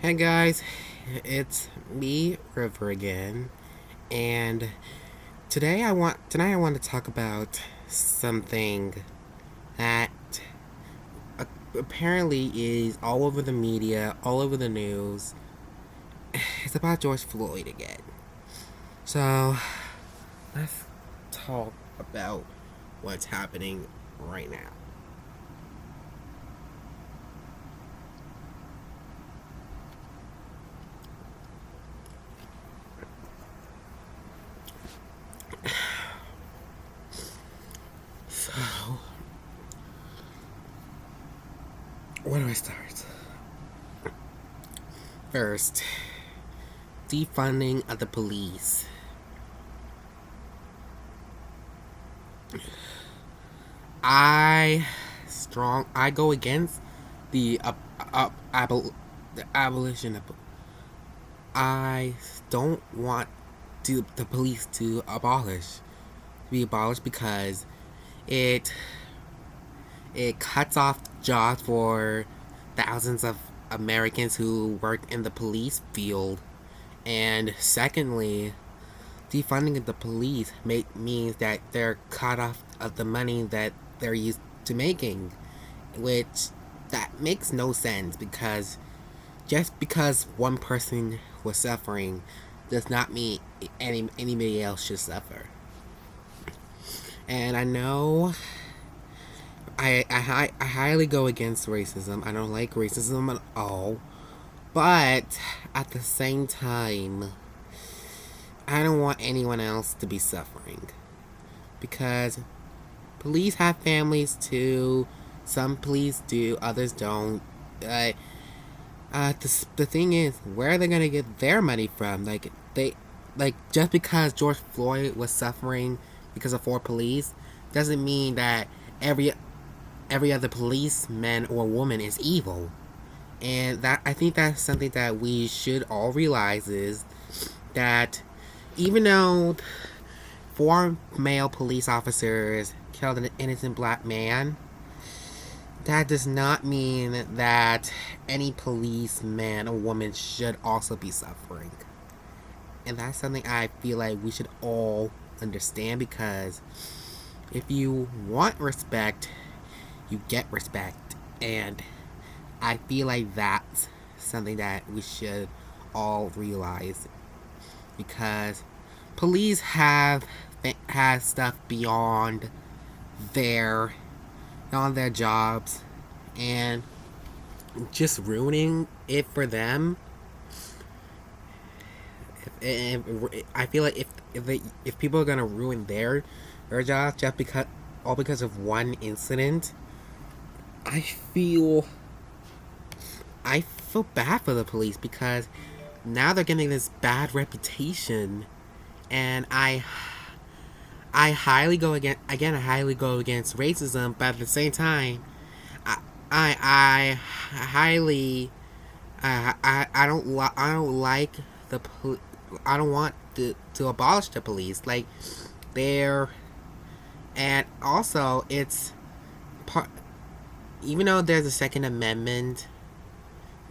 Hey guys, it's me, River again, and tonight I want to talk about something that apparently is all over the media, all over the news. It's about George Floyd again. So let's talk about what's happening right now. So where do I start? First, defunding of the police. I go against the the abolition of. I don't want the police to be abolished because it it cuts off jobs for thousands of Americans who work in the police field, and secondly, defunding of the police means that they're cut off of the money that they're used to making, which that makes no sense because just because one person was suffering does not mean anybody else should suffer. And I know I highly go against racism. I don't like racism at all. But at the same time, I don't want anyone else to be suffering. Because police have families too. Some police do, others don't. The thing is, where are they gonna get their money from? Just because George Floyd was suffering because of four police, doesn't mean that every every other policeman or woman is evil. And that I think that's something that we should all realize is that even though four male police officers killed an innocent black man, that does not mean that any policeman or woman should also be suffering. And that's something I feel like we should all understand because if you want respect, you get respect. And I feel like that's something that we should all realize because police have stuff their beyond their jobs, and just ruining it for them. I feel like if people are gonna ruin their jobs just because of one incident, I feel I feel bad for the police because now they're getting this bad reputation, and I highly go again. I highly go against racism, but at the same time, I highly I don't like I don't want to abolish the police. Like they're and also it's part even though there's a Second Amendment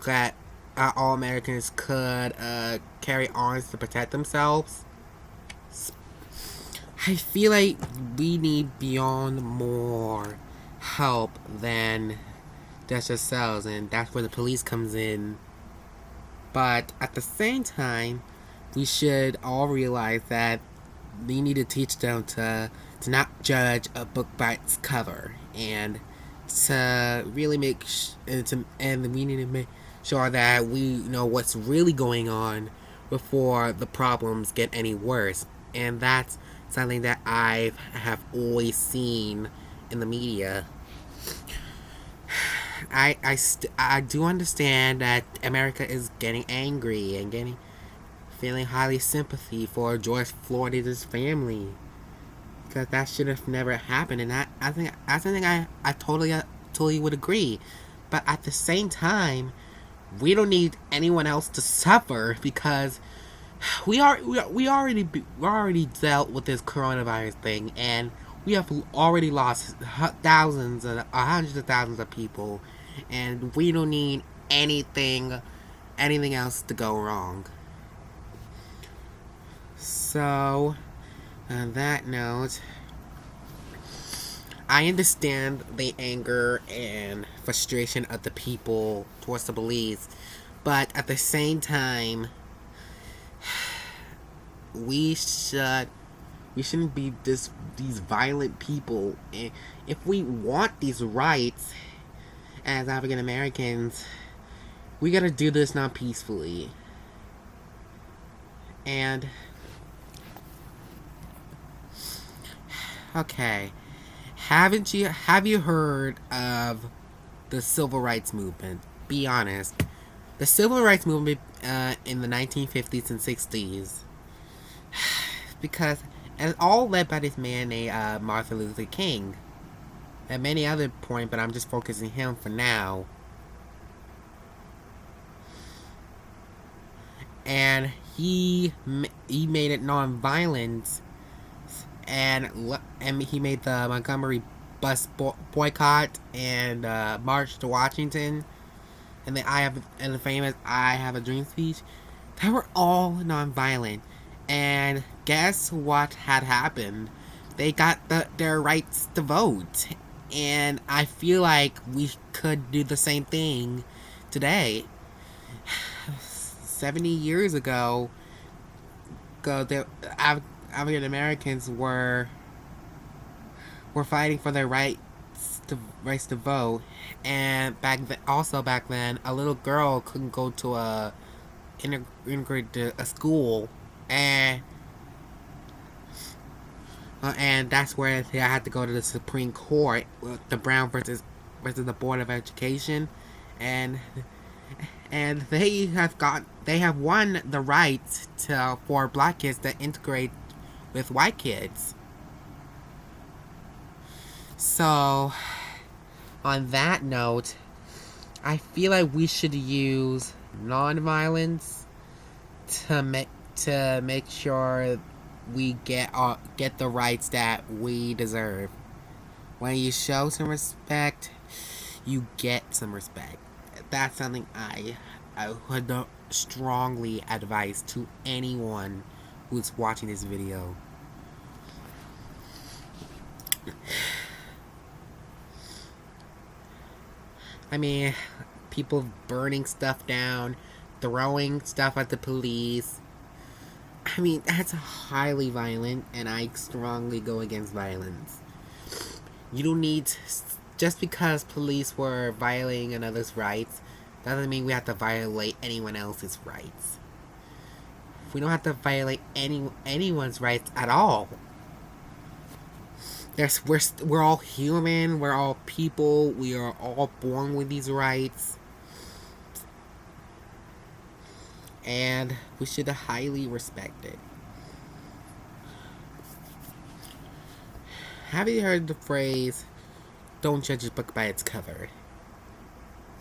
that all Americans could carry arms to protect themselves. I feel like we need beyond more help than just ourselves, and that's where the police comes in. But at the same time, we should all realize that we need to teach them to not judge a book by its cover, and to really and we need to make sure that we know what's really going on before the problems get any worse. And that's something that I have always seen in the media. I do understand that America is getting angry and feeling highly sympathy for George Floyd and his family because that should have never happened, and I think I totally would agree, but at the same time, we don't need anyone else to suffer because we already dealt with this coronavirus thing, and we have already lost hundreds of thousands of people, and we don't need anything anything else to go wrong. So, on that note, I understand the anger and frustration of the people towards the police, but at the same time, we shouldn't be these violent people. And if we want these rights as African Americans, we gotta do this not peacefully. And okay, have you heard of the civil rights movement? Be honest. The civil rights movement in the 1950s and 60s, because it's all led by this man named Martin Luther King. At many other points, but I'm just focusing him for now. And he made it non-violent, and he made the Montgomery bus boycott and March to Washington, and the famous "I Have a Dream" speech. They were all non-violent, and guess what had happened? They got their rights to vote, and I feel like we could do the same thing today. 70 years ago, the African Americans were fighting for their rights to vote, and back then, a little girl couldn't go to a school, and that's where they had to go to the Supreme Court, the Brown versus the Board of Education, and they have won the right for black kids to integrate with white kids. So, on that note, I feel like we should use nonviolence to make sure we get the rights that we deserve. When you show some respect, you get some respect. That's something I would strongly advise to anyone who's watching this video. I mean, people burning stuff down, throwing stuff at the police. I mean, that's highly violent, and I strongly go against violence. You don't need... Just because police were violating another's rights, doesn't mean we have to violate anyone else's rights. We don't have to violate anyone's rights at all. We're all human, we're all people, we are all born with these rights. And we should highly respect it. Have you heard the phrase, "Don't judge a book by its cover"?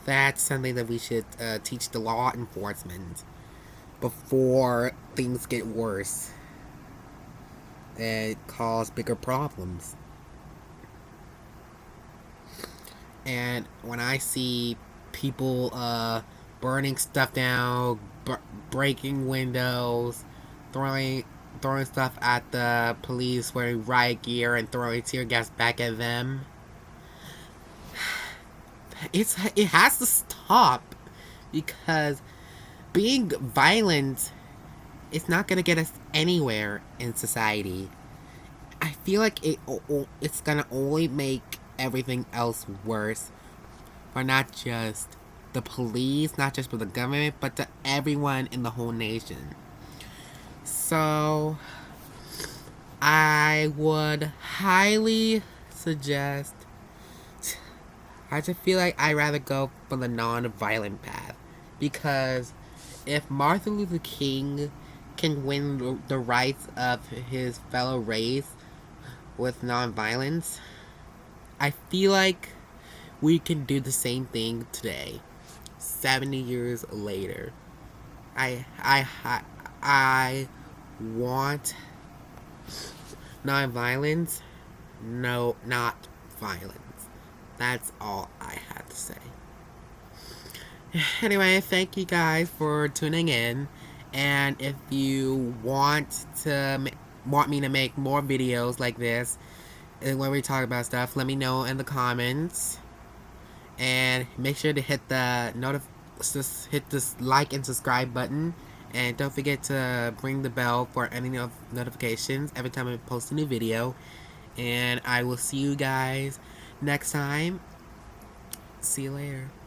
That's something that we should teach the law enforcement before things get worse and cause bigger problems. And when I see people burning stuff down, breaking windows, throwing stuff at the police, wearing riot gear, and throwing tear gas back at them, it has to stop, because being violent is not gonna get us anywhere in society. I feel like it's gonna only make everything else worse for not just the police, not just for the government, but to everyone in the whole nation. So I would highly suggest, I just feel like I'd rather go for the non-violent path, because if Martin Luther King can win the rights of his fellow race with non-violence, I feel like we can do the same thing today, 70 years later. I want non-violence, no, not violence. That's all I had to say. Anyway, thank you guys for tuning in. And if you want me to make more videos like this, and when we talk about stuff, let me know in the comments. And make sure to hit the just hit this like and subscribe button. And don't forget to ring the bell for any notifications every time I post a new video. And I will see you guys next time. See you later.